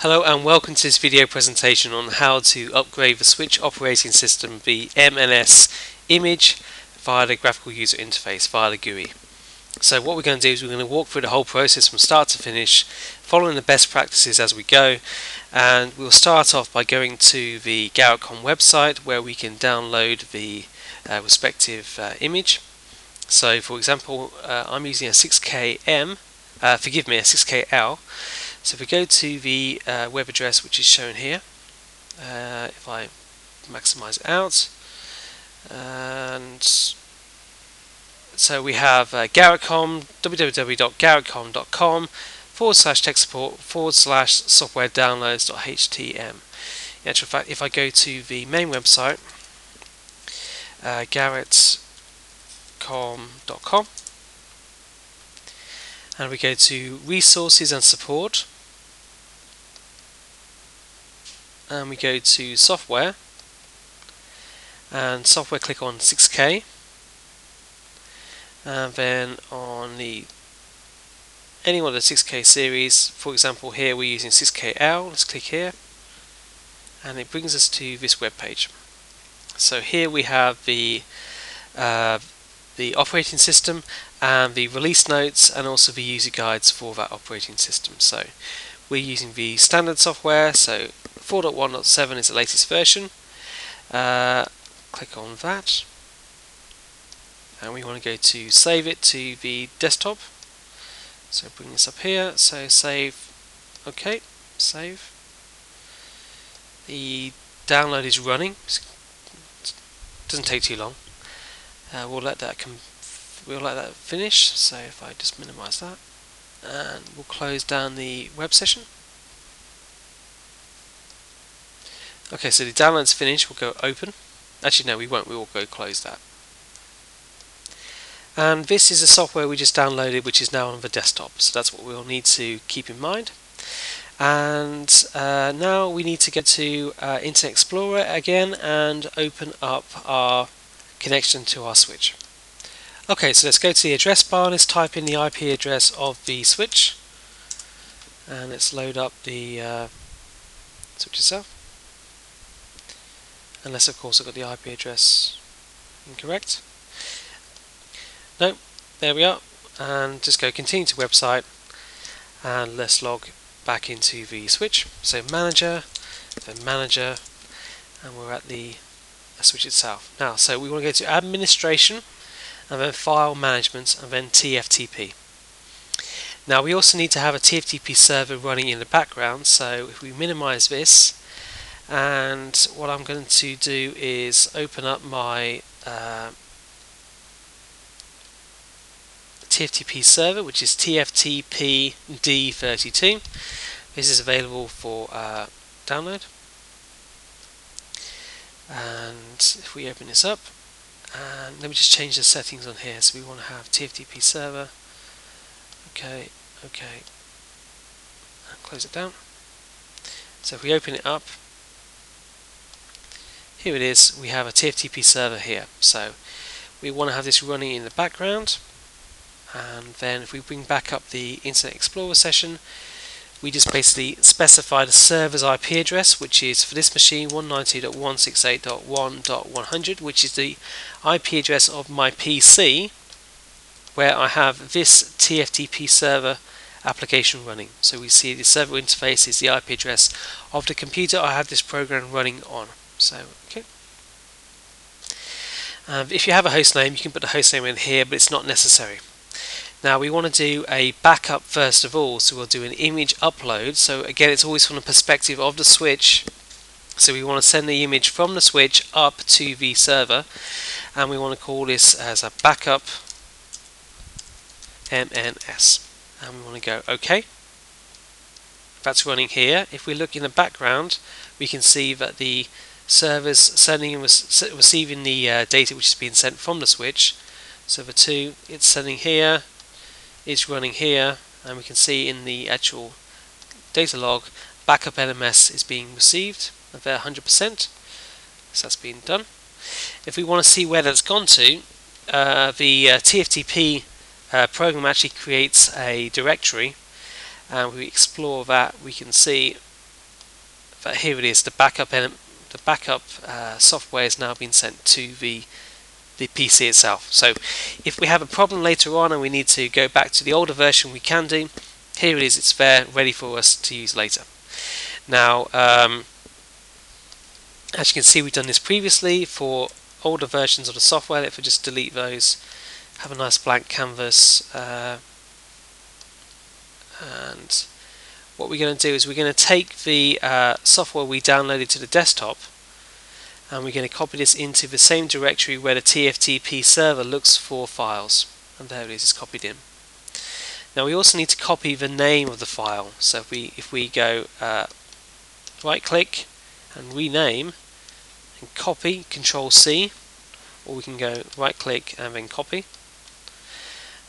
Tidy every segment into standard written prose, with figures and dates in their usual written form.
Hello and welcome to this video presentation on how to upgrade the Switch operating system, the MNS image, via the graphical user interface, via the GUI. So what we're going to do is we're going to walk through the whole process from start to finish, following the best practices as we go, and we'll start off by going to the GarrettCom website where we can download the respective image. So for example, I'm using a 6K a 6KL. So if we go to the web address which is shown here, if I maximize it out, and so we have GarrettCom, www.garrettcom.com/tech support/software downloads.htm. In actual fact, if I go to the main website, GarrettCom.com, and we go to resources and support, and we go to software, and software click on 6K, and then on any one of the 6K series. For example, here we're using 6KL. Let's click here, and it brings us to this web page. So here we have the operating system and the release notes, and also the user guides for that operating system. So we're using the standard software, so 4.1.7 is the latest version. Click on that, and we want to go to save it to the desktop. So bring this up here, so save, okay, save. The download is running, it doesn't take too long. We'll let that finish. So if I just minimize that, and we'll close down the web session. Okay, so the download's finished. We'll go open. Actually, no, we won't. We will go close that. And this is the software we just downloaded, which is now on the desktop. So that's what we'll need to keep in mind. And now we need to go to Internet Explorer again and open up our connection to our switch. Okay, so let's go to the address bar. Let's type in the IP address of the switch, and let's load up the switch itself. Unless, of course, I've got the IP address incorrect. No, there we are. And just go continue to website, and let's log back into the switch. So manager, then manager, and we're at the switch itself. Now, so we want to go to administration, and then file management, and then TFTP. Now we also need to have a TFTP server running in the background. So if we minimize this, and what I'm going to do is open up my TFTP server, which is TFTP D32. This is available for download. And if we open this up, and let me just change the settings on here. So we want to have TFTP server. Okay, and close it down. So if we open it up, here it is. We have a TFTP server here. So we want to have this running in the background. And then if we bring back up the Internet Explorer session, we just basically specify the server's IP address, which is for this machine 192.168.1.100, which is the IP address of my PC, where I have this TFTP server application running. So we see the server interface is the IP address of the computer I have this program running on. So okay. If you have a host name, you can put the host name in here, but it's not necessary. Now we want to do a backup first of all, so we'll do an image upload. So again, it's always from the perspective of the switch. So we want to send the image from the switch up to the server, and we want to call this as a backup MNS, and we want to go OK. That's running here. If we look in the background, we can see that the server's sending and receiving the data which is being sent from the switch. Server 2, it's sending here, it's running here, and we can see in the actual data log, backup NMS is being received at there 100%. So that's been done. If we want to see where that's gone to, the TFTP program actually creates a directory, and we explore that, we can see but here it is. The backup software has now been sent to the PC itself. So if we have a problem later on and we need to go back to the older version, we can do. Here it is, it's there, ready for us to use later. Now, as you can see, we've done this previously for older versions of the software. If we just delete those, have a nice blank canvas, and what we're going to do is we're going to take the software we downloaded to the desktop, and we're going to copy this into the same directory where the TFTP server looks for files, and there it is, it's copied in. Now we also need to copy the name of the file, so if we go right click and rename and copy, Control C, or we can go right click and then copy,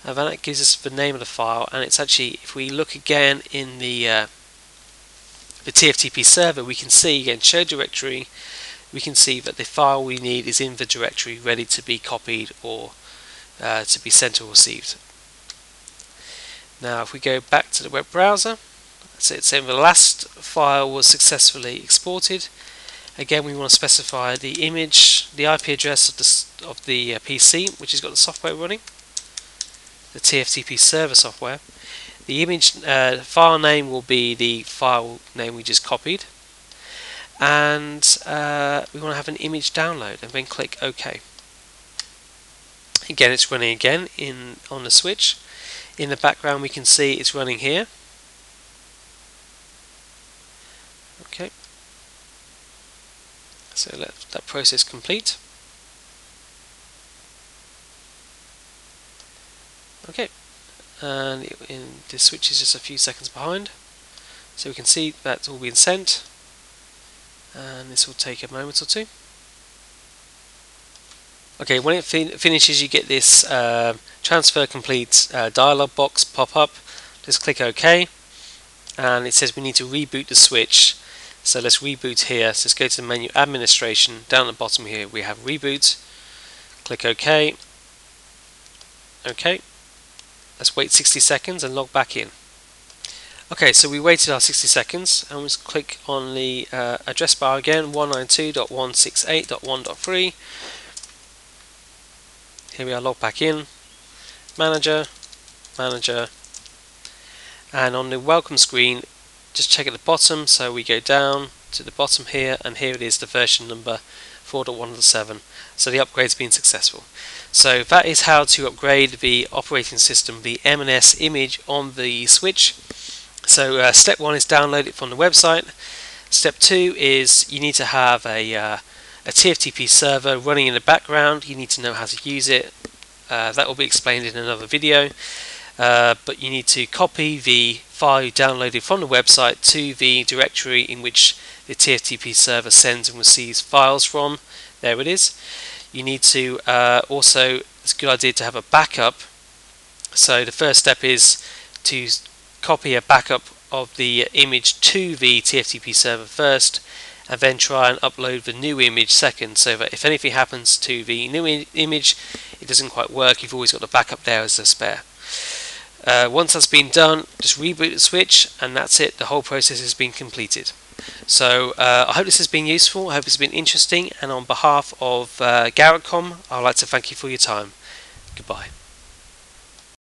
and then that gives us the name of the file. And it's actually, if we look again in the TFTP server, we can see again, show directory, we can see that the file we need is in the directory ready to be copied or to be sent or received. Now if we go back to the web browser, so it's saying the last file was successfully exported. Again, we want to specify the image, the IP address of the PC which has got the software running, the TFTP server software. The image file name will be the file name we just copied, and we want to have an image download, and then click OK. Again, it's running again on the switch. In the background we can see it's running here. Okay, so let that process complete. Okay, and the switch is just a few seconds behind, so we can see that's all been sent, and this will take a moment or two. Okay, when it finishes, you get this transfer complete dialog box pop up. Just click OK, and it says we need to reboot the switch. So let's reboot here. So let's go to the menu Administration. Down at the bottom here we have Reboot. Click OK. OK. Let's wait 60 seconds and log back in. Okay, so we waited our 60 seconds, and let's click on the address bar again, 192.168.1.3. Here we are, log back in, Manager, Manager, and on the welcome screen, just check at the bottom. So we go down to the bottom here, and here it is, the version number 4.1.7. So the upgrade's been successful. So that is how to upgrade the operating system, the M&S image on the switch. So step 1 is download it from the website. Step 2 is you need to have a TFTP server running in the background. You need to know how to use it. That will be explained in another video. But you need to copy the file you downloaded from the website to the directory in which the TFTP server sends and receives files from. There it is. You need to also, it's a good idea to have a backup. So the first step is to copy a backup of the image to the TFTP server first, and then try and upload the new image second, so that if anything happens to the new image, it doesn't quite work, you've always got the backup there as a spare. Once that's been done, just reboot the switch, and that's it, the whole process has been completed. So I hope this has been useful, I hope it's been interesting, and on behalf of GarrettCom, I'd like to thank you for your time. Goodbye.